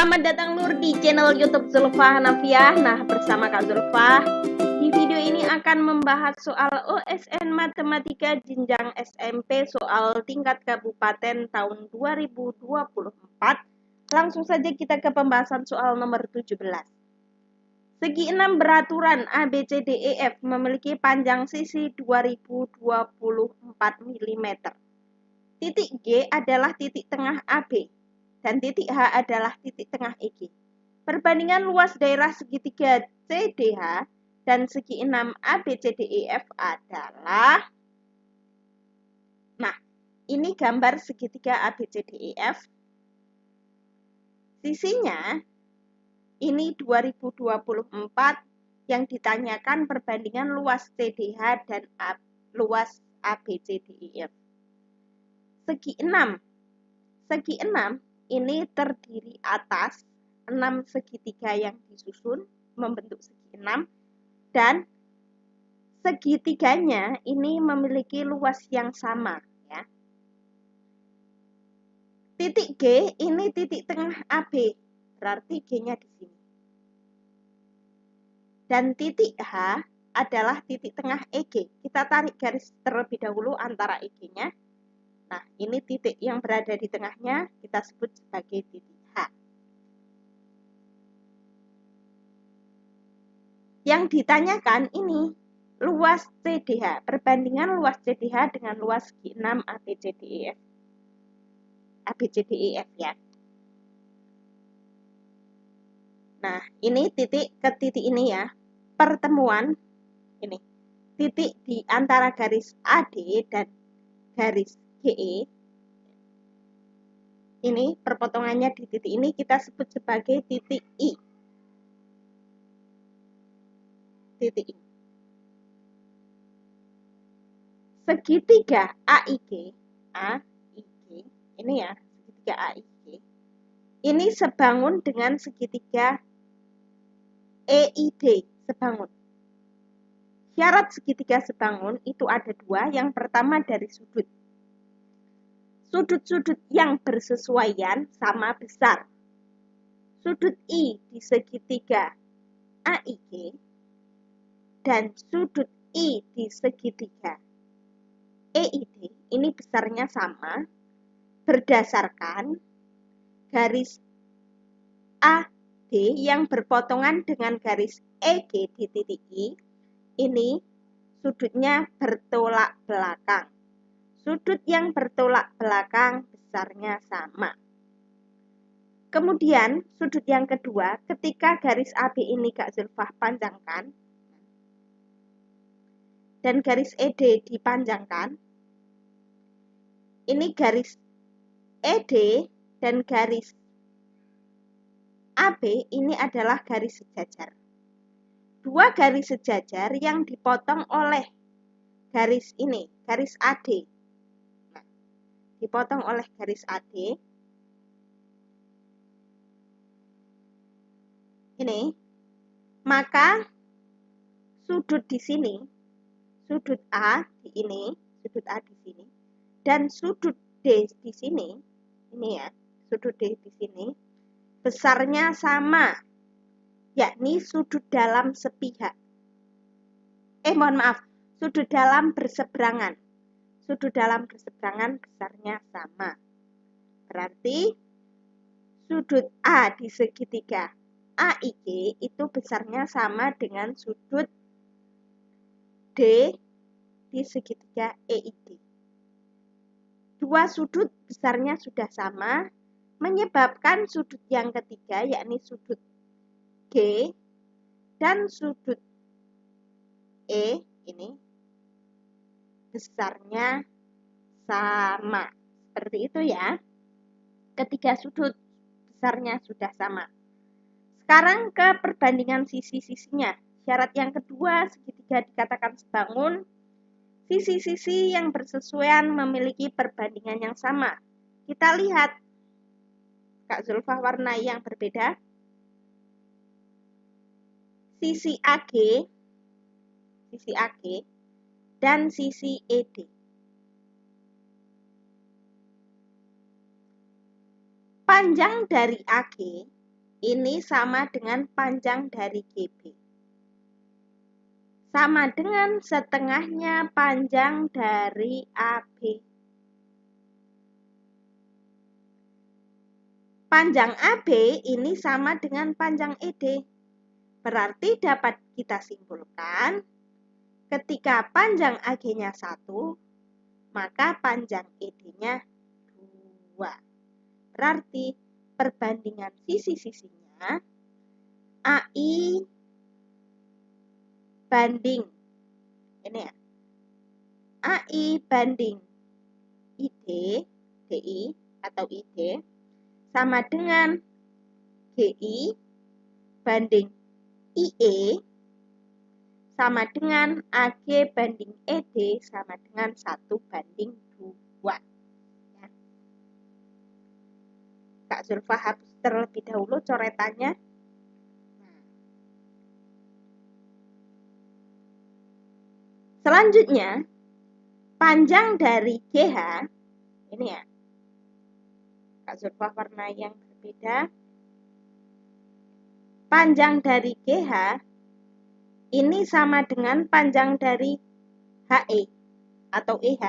Selamat datang Lur di channel YouTube Zulfa Hanafiah. Nah, bersama Kak Zulfa. Di video ini akan membahas soal OSN Matematika jenjang SMP soal tingkat kabupaten tahun 2024. Langsung saja kita ke pembahasan soal nomor 17. Segi 6 beraturan ABCDEF memiliki panjang sisi 2024 mm. Titik G adalah titik tengah AB. Dan titik H adalah titik tengah EG. Perbandingan luas daerah segitiga CDH dan segi 6 ABCDEF adalah, nah, ini gambar segitiga ABCDEF. Sisinya, ini 2024, yang ditanyakan perbandingan luas CDH dan luas ABCDEF. Segi 6 ini terdiri atas 6 segitiga yang disusun membentuk segi 6 dan segitiganya ini memiliki luas yang sama ya. Titik G ini titik tengah AB, berarti G-nya di sini. Dan titik H adalah titik tengah EG. Kita tarik garis terlebih dahulu antara EG-nya. Nah, ini titik yang berada di tengahnya kita sebut sebagai titik H. Yang ditanyakan ini luas CDH, perbandingan luas CDH dengan luas segi 6 ABCDEF. ABCDEF ya. Nah, ini titik ke titik ini ya. Pertemuan ini. Titik di antara garis AD dan garis GE. Ini perpotongannya di titik ini kita sebut sebagai titik I. Titik I. Segitiga AIG, ini ya, segitiga AIG. Ini sebangun dengan segitiga EID, sebangun. Syarat segitiga sebangun itu ada dua. Yang pertama dari sudut. Sudut-sudut yang bersesuaian sama besar. Sudut I di segitiga AIG dan sudut I di segitiga EID ini besarnya sama berdasarkan garis AD yang berpotongan dengan garis EG di titik I. Ini sudutnya bertolak belakang. Sudut yang bertolak belakang besarnya sama. Kemudian sudut yang kedua, ketika garis AB ini Kak Zulfah panjangkan dan garis ED dipanjangkan, ini garis ED dan garis AB ini adalah garis sejajar. Dua garis sejajar yang dipotong oleh garis ini, garis AD. Nah, dipotong oleh garis AD. Ini, maka sudut di sini, sudut A di ini, sudut A di sini, dan sudut D di sini, ini ya, sudut D di sini, besarnya sama, yakni sudut dalam sepihak. Mohon maaf, sudut dalam berseberangan. Sudut dalam berseberangan besarnya sama. Berarti sudut A di segitiga AIG itu besarnya sama dengan sudut D di segitiga EID. Dua sudut besarnya sudah sama, menyebabkan sudut yang ketiga yakni sudut G dan sudut E ini besarnya sama. Seperti itu ya. Ketiga sudut besarnya sudah sama. Sekarang ke perbandingan sisi-sisinya. Syarat yang kedua, segitiga dikatakan sebangun. Sisi-sisi yang bersesuaian memiliki perbandingan yang sama. Kita lihat, Kak Zulfah warnai yang berbeda. Sisi AG dan sisi ED. Panjang dari AG ini sama dengan panjang dari GB. Sama dengan setengahnya panjang dari AB. Panjang AB ini sama dengan panjang ED. Berarti dapat kita simpulkan, ketika panjang AG-nya 1, maka panjang ED-nya 2. Berarti perbandingan sisi-sisinya AI banding, ini ya, AI banding ID, DI atau ID, sama dengan GI banding IE sama dengan AG banding ED sama dengan 1 banding 2. Ya. Kak Zulfa hapus terlebih dahulu coretannya. Selanjutnya, panjang dari GH, ini ya, Kak Zulfa warna yang berbeda. Panjang dari GH ini sama dengan panjang dari HE atau EH.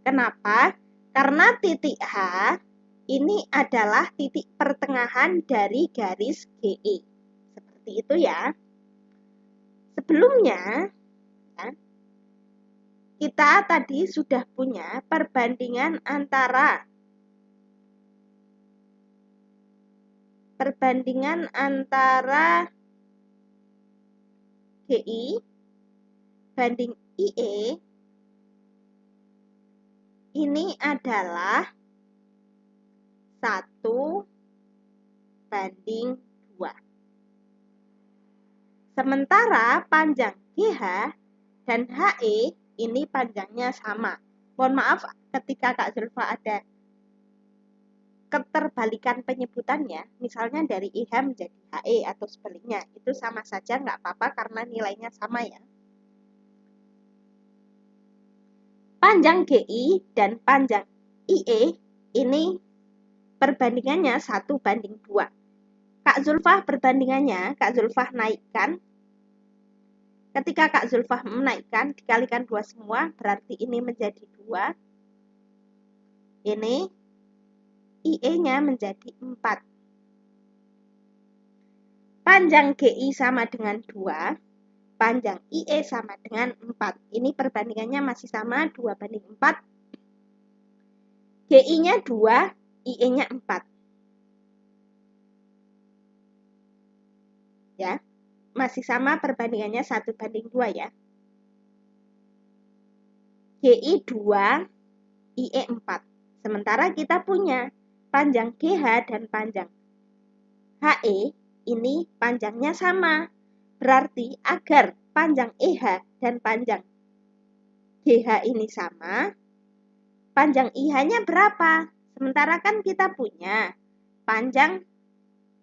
Kenapa? Karena titik H ini adalah titik pertengahan dari garis GE. Seperti itu ya. Sebelumnya, ya, kita tadi sudah punya perbandingan antara GI banding IE ini adalah 1 banding 2. Sementara panjang GH dan HE ini panjangnya sama. Mohon maaf ketika Kak Zulfa ada keterbalikan penyebutannya, misalnya dari IH menjadi HE atau sebaliknya, itu sama saja nggak apa-apa karena nilainya sama ya. Panjang GI dan panjang IE ini perbandingannya 1 banding 2. Kak Zulfa perbandingannya, Kak Zulfa naikkan. Ketika Kak Zulfa menaikkan, dikalikan 2 semua, berarti ini menjadi 2. Ini IE-nya menjadi 4. Panjang GI sama dengan 2, panjang IE sama dengan 4. Ini perbandingannya masih sama, 2 banding 4. GI-nya 2, IE-nya 4. Ya, masih sama perbandingannya 1 banding 2 ya. GI 2, IE 4. Sementara kita punya panjang GH dan panjang HE ini panjangnya sama. Berarti agar panjang EH dan panjang GH ini sama, panjang IH-nya berapa? Sementara kan kita punya panjang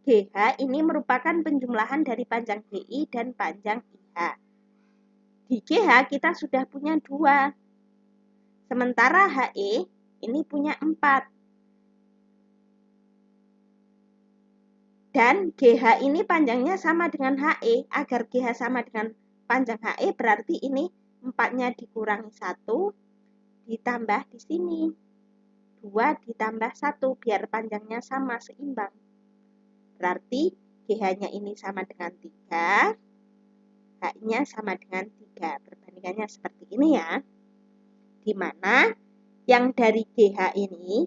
GH ini merupakan penjumlahan dari panjang GI dan panjang IH. Di GH kita sudah punya 2. Sementara HE ini punya 4. Dan GH ini panjangnya sama dengan HE. Agar GH sama dengan panjang HE berarti ini 4-nya dikurangi 1 ditambah di sini. 2 ditambah 1 biar panjangnya sama seimbang. Berarti GH-nya ini sama dengan 3. H-nya sama dengan 3. Perbandingannya seperti ini ya. Di mana yang dari GH ini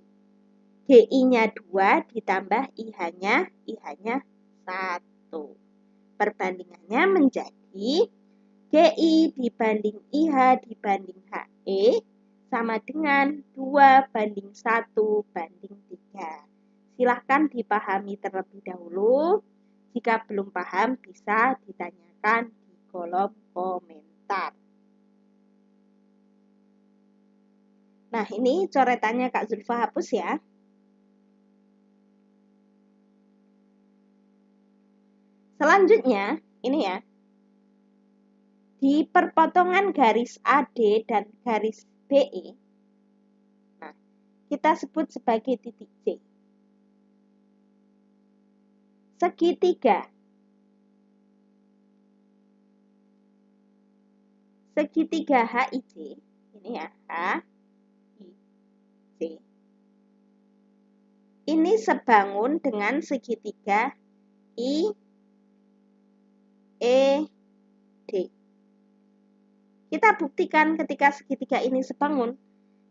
GI-nya 2 ditambah IH-nya 1. Perbandingannya menjadi GI dibanding IH dibanding HE sama dengan 2 banding 1 banding 3. Silahkan dipahami terlebih dahulu. Jika belum paham bisa ditanyakan di kolom komentar. Nah, ini coretannya Kak Zulfa hapus ya. Selanjutnya, ini ya. Di perpotongan garis AD dan garis BE, nah, kita sebut sebagai titik C. segitiga. Segitiga HIJ, ini ya, HIJ. Ini sebangun dengan segitiga IED. Kita buktikan ketika segitiga ini sebangun,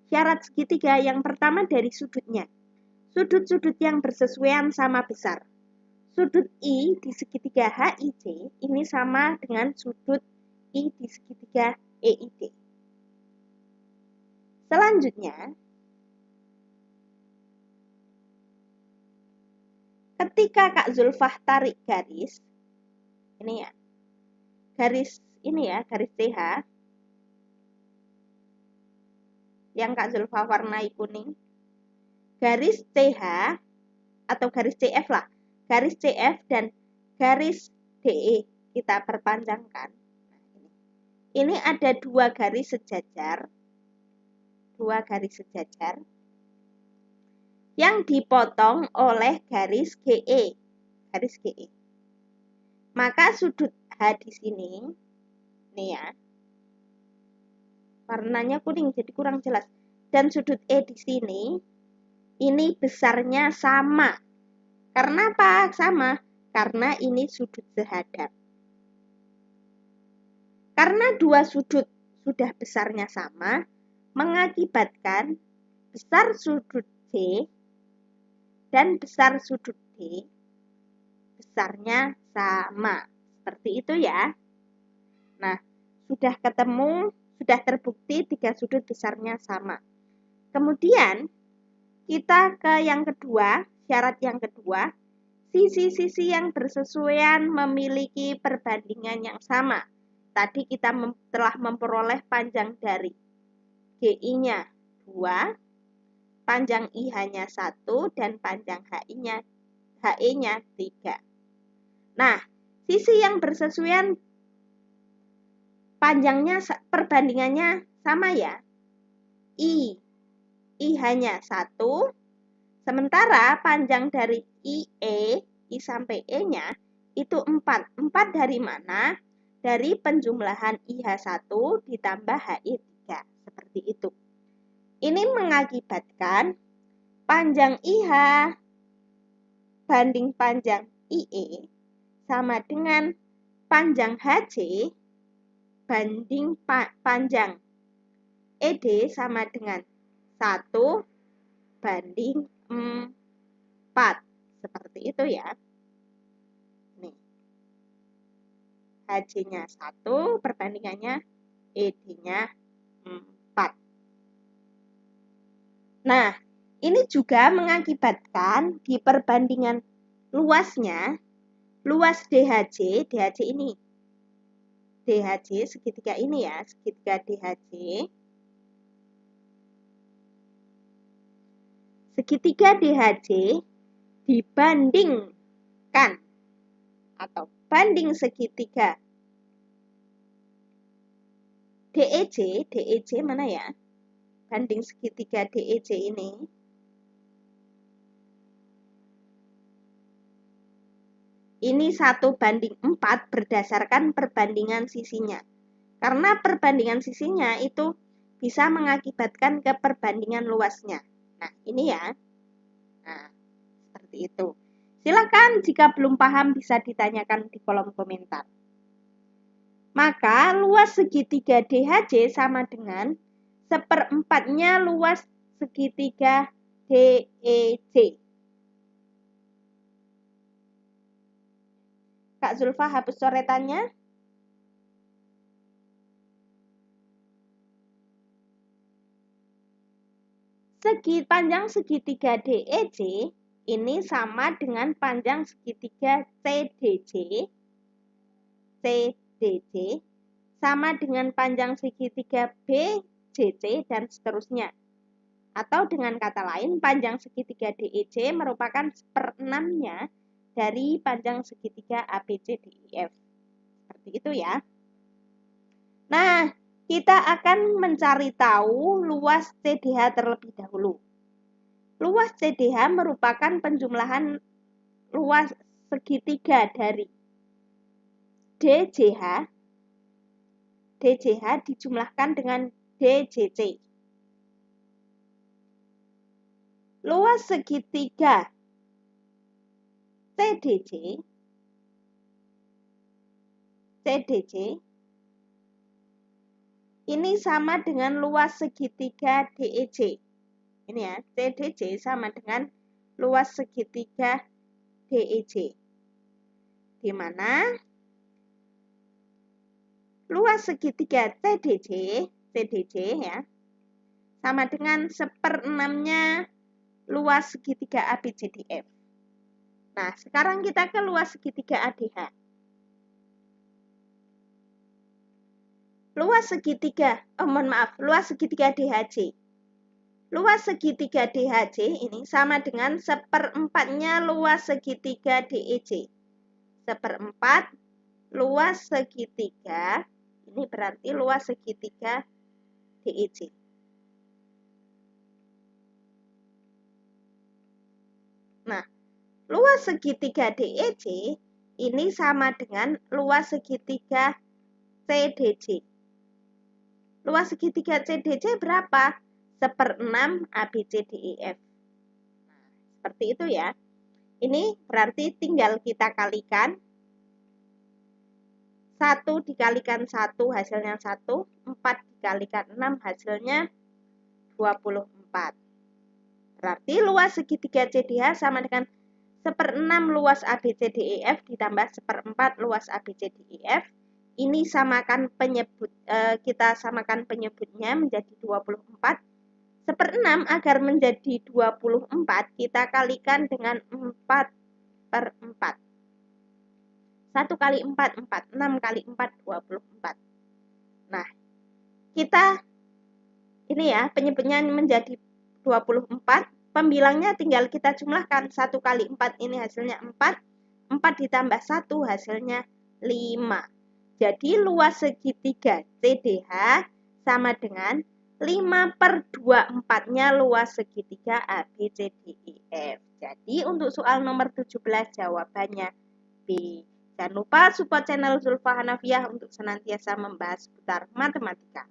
syarat segitiga yang pertama dari sudutnya. Sudut-sudut yang bersesuaian sama besar. Sudut I di segitiga HIJ ini sama dengan sudut I di segitiga EID. Selanjutnya, ketika Kak Zulfah tarik garis, ini ya, garis ini ya, garis CH, yang Kak Zulfah warnai kuning, garis CH atau garis CF lah, garis CF dan garis DE kita perpanjangkan. Ini ada dua garis sejajar yang dipotong oleh garis GE, Maka sudut H di sini, nih ya, warnanya kuning jadi kurang jelas. Dan sudut E di sini, ini besarnya sama. Karena apa? Sama. Karena ini sudut sehadap. Karena dua sudut sudah besarnya sama, mengakibatkan besar sudut C dan besar sudut D besarnya sama. Seperti itu ya. Nah, sudah ketemu, sudah terbukti tiga sudut besarnya sama. Kemudian, kita ke yang kedua, syarat yang kedua, sisi-sisi yang bersesuaian memiliki perbandingan yang sama. Tadi kita telah memperoleh panjang dari GI-nya 2, panjang IH-nya 1, dan panjang HE-nya 3. Nah, sisi yang bersesuaian panjangnya perbandingannya sama ya. IH-nya 1, sementara panjang dari I sampai E-nya itu 4. 4 dari mana? Dari penjumlahan IH1 ditambah HE3. Seperti itu. Ini mengakibatkan panjang IH banding panjang IE sama dengan panjang HC banding panjang ED sama dengan 1 banding 4. Seperti itu ya. Nih. HC-nya 1, perbandingannya ED-nya 4. Nah, ini juga mengakibatkan di perbandingan luasnya, luas DHC ini, DHC segitiga ini ya, segitiga DHC, segitiga DHC dibandingkan atau banding segitiga DEC mana ya? Banding segitiga DEC ini 1 banding 4 berdasarkan perbandingan sisinya. Karena perbandingan sisinya itu bisa mengakibatkan ke perbandingan luasnya. Nah, ini ya. Nah, seperti itu. Silakan jika belum paham bisa ditanyakan di kolom komentar. Maka luas segitiga DHC sama dengan 1/4-nya luas segitiga DEC. Kak Zulfah hapus coretannya. Panjang segitiga DEC ini sama dengan panjang segitiga CDC sama dengan panjang segitiga BCC dan seterusnya. Atau dengan kata lain, panjang segitiga DEC merupakan 1/6-nya dari panjang segitiga ABCDEF. Seperti itu ya. Nah, kita akan mencari tahu luas CDH terlebih dahulu. Luas CDH merupakan penjumlahan luas segitiga dari DJH dijumlahkan dengan DJC. Luas segitiga CDC ini sama dengan luas segitiga DEC. Ini ya, CDC sama dengan luas segitiga DEC. Di mana luas segitiga CDC ya, sama dengan 1/6-nya luas segitiga ABCDF. Nah, sekarang kita ke luas segitiga ADH. Luas segitiga DHC. Luas segitiga DHC ini sama dengan 1/4-nya luas segitiga DEC. 1/4 luas segitiga, ini berarti luas segitiga DEC. Nah, luas segitiga DEC ini sama dengan luas segitiga CDC. Luas segitiga CDC berapa? 1/6 ABCDEF. Nah, seperti itu ya. Ini berarti tinggal kita kalikan. 1 dikalikan 1 hasilnya 1, 4 dikalikan 6 hasilnya 24. Berarti luas segitiga CDH sama dengan 1/6 luas ABCDEF ditambah 1/4 luas ABCDEF. Ini kita samakan penyebutnya menjadi 24. 1/6 agar menjadi 24, kita kalikan dengan 4/4. 1 kali 4, 4. 6 kali 4, 24. Nah, kita ini ya, penyebutnya menjadi 24. Pembilangnya tinggal kita jumlahkan. 1 kali 4 ini hasilnya 4. 4 ditambah 1 hasilnya 5. Jadi luas segitiga CDH sama dengan 5/24-nya luas segitiga ABCDEF. Jadi untuk soal nomor 17 jawabannya B. Jangan lupa support channel Zulfa Hanafiah untuk senantiasa membahas seputar matematika.